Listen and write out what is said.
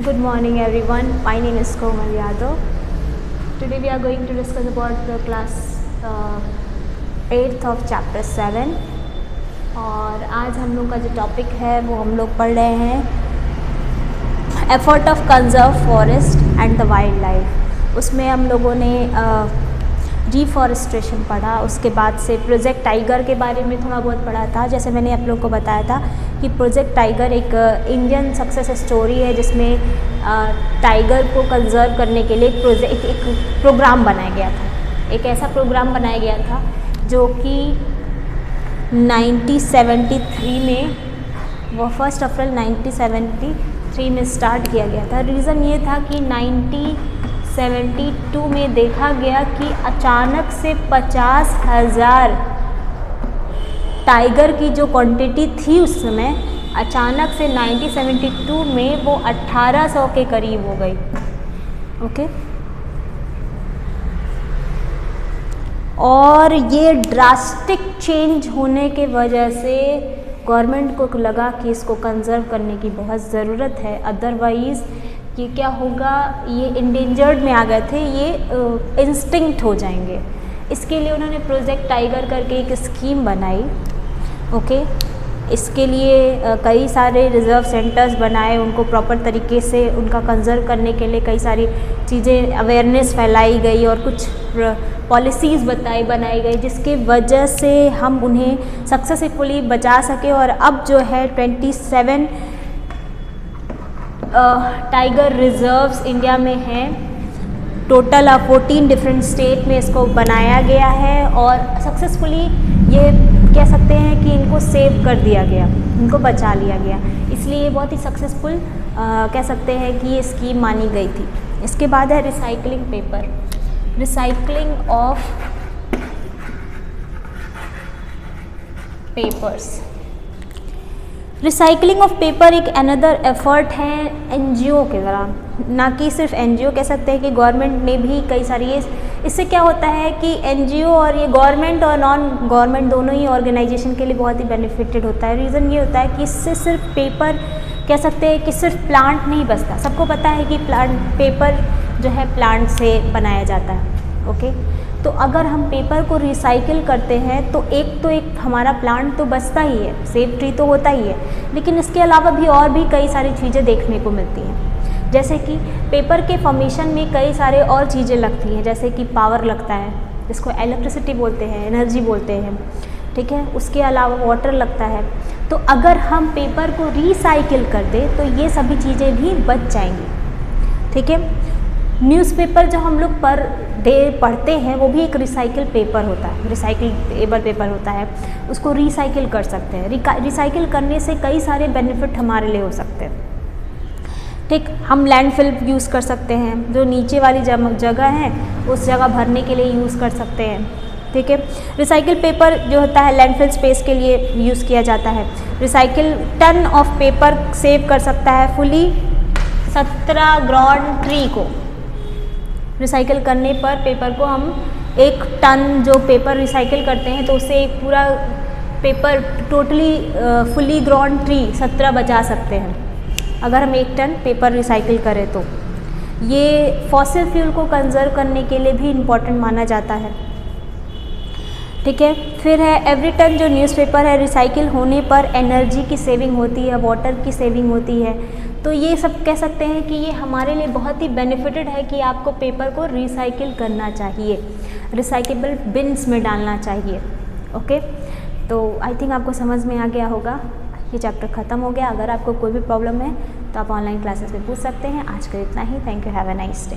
Good morning everyone. My name is Komal Yadav. Today we are going to discuss about the class 8th of chapter 7 और आज हम लोग का जो topic है वो हम लोग पढ़ रहे हैं effort of conserve forest and the wild life. उसमें हम लोगों ने डिफॉरेस्टेशन पढ़ा, उसके बाद से प्रोजेक्ट टाइगर के बारे में थोड़ा बहुत पढ़ा था। जैसे मैंने आप लोगों को बताया था कि प्रोजेक्ट टाइगर एक इंडियन सक्सेस स्टोरी है जिसमें टाइगर को कंजर्व करने के लिए एक प्रोग्राम बनाया गया था। एक ऐसा प्रोग्राम बनाया गया था जो कि 1973 में वो 1 अप्रैल 1973 में स्टार्ट किया गया था। रीज़न ये था कि 1972 में देखा गया कि अचानक से 50,000 टाइगर की जो क्वांटिटी थी उस समय अचानक से 1972 में वो 1800 के करीब हो गई। ओके, और ये ड्रास्टिक चेंज होने के वजह से गवर्नमेंट को लगा कि इसको कंजर्व करने की बहुत ज़रूरत है, अदरवाइज़ ये क्या होगा, ये इंडेंजर्ड में आ गए थे, ये इंस्टिंक्ट हो जाएंगे। इसके लिए उन्होंने प्रोजेक्ट टाइगर करके एक स्कीम बनाई। ओके, इसके लिए कई सारे रिज़र्व सेंटर्स बनाए, उनको प्रॉपर तरीके से उनका कंजर्व करने के लिए कई सारी चीज़ें अवेयरनेस फैलाई गई और कुछ पॉलिसीज़ बनाई गई जिसके वजह से हम उन्हें सक्सेसफुली बचा सके। और अब जो है 27 टाइगर रिजर्व्स इंडिया में हैं। टोटल 14 डिफरेंट स्टेट में इसको बनाया गया है और सक्सेसफुली ये कह सकते हैं कि इनको सेव कर दिया गया, इनको बचा लिया गया। इसलिए ये बहुत ही सक्सेसफुल कह सकते हैं कि ये स्कीम मानी गई थी। इसके बाद है recycling paper, recycling of papers. Recycling of paper एक अनदर एफर्ट है एनजीओ के दौरान, ना कि सिर्फ एनजीओ कह सकते हैं कि गवर्नमेंट ने भी कई सारी इससे क्या होता है कि एनजीओ और ये गवर्नमेंट और नॉन गवर्नमेंट दोनों ही ऑर्गेनाइजेशन के लिए बहुत ही बेनिफिटेड होता है। रीज़न ये होता है कि इससे सिर्फ पेपर कह सकते हैं कि सिर्फ प्लांट नहीं बचता। सबको पता है कि पेपर जो है प्लांट से बनाया जाता है। ओके, तो अगर हम पेपर को रिसाइकिल करते हैं तो एक हमारा प्लांट तो बचता ही है, सेव ट्री तो होता ही है, लेकिन इसके अलावा भी और भी कई सारी चीज़ें देखने को मिलती हैं। जैसे कि पेपर के फॉर्मेशन में कई सारे और चीज़ें लगती हैं, जैसे कि पावर लगता है, जिसको इलेक्ट्रिसिटी बोलते हैं, एनर्जी बोलते हैं, ठीक है। उसके अलावा वाटर लगता है। तो अगर हम पेपर को रिसाइकिल कर दें तो ये सभी चीज़ें भी बच जाएंगी, ठीक है। न्यूज़पेपर जो हम लोग पर डे पढ़ते हैं वो भी एक रिसाइकिल पेपर होता है, रिसाइकिल पेपर होता है, उसको रिसाइकिल कर सकते हैं। रिसाइकिल करने से कई सारे बेनिफिट हमारे लिए हो सकते हैं, ठीक। हम लैंडफिल यूज़ कर सकते हैं, जो नीचे वाली जगह है उस जगह भरने के लिए यूज़ कर सकते हैं, ठीक है। रिसाइकिल पेपर जो होता है लैंडफिल स्पेस के लिए यूज़ किया जाता है। Recycle ton of paper save कर सकता है फुली 17 ग्रॉन ट्री को। रिसाइकिल करने पर पेपर को हम 1 टन जो पेपर रिसाइकिल करते हैं तो उससे एक पूरा paper totally fully grown tree 17 बचा सकते हैं अगर हम 1 टन पेपर रिसाइकिल करें तो। ये फॉसिल फ्यूल को कंजर्व करने के लिए भी इम्पॉर्टेंट माना जाता है, ठीक है। फिर है एवरी टन जो न्यूज़पेपर है रिसाइकिल होने पर एनर्जी की सेविंग होती है, वाटर की सेविंग होती है। तो ये सब कह सकते हैं कि ये हमारे लिए बहुत ही बेनिफिटेड है कि आपको पेपर को रिसाइकिल करना चाहिए, रिसाइकेबल बिन्स में डालना चाहिए। ओके, तो आई थिंक आपको समझ में आ गया होगा। ये चैप्टर ख़त्म हो गया। अगर आपको कोई भी प्रॉब्लम है तो आप ऑनलाइन क्लासेस में पूछ सकते हैं। आज के इतना ही। Thank you, have a nice day.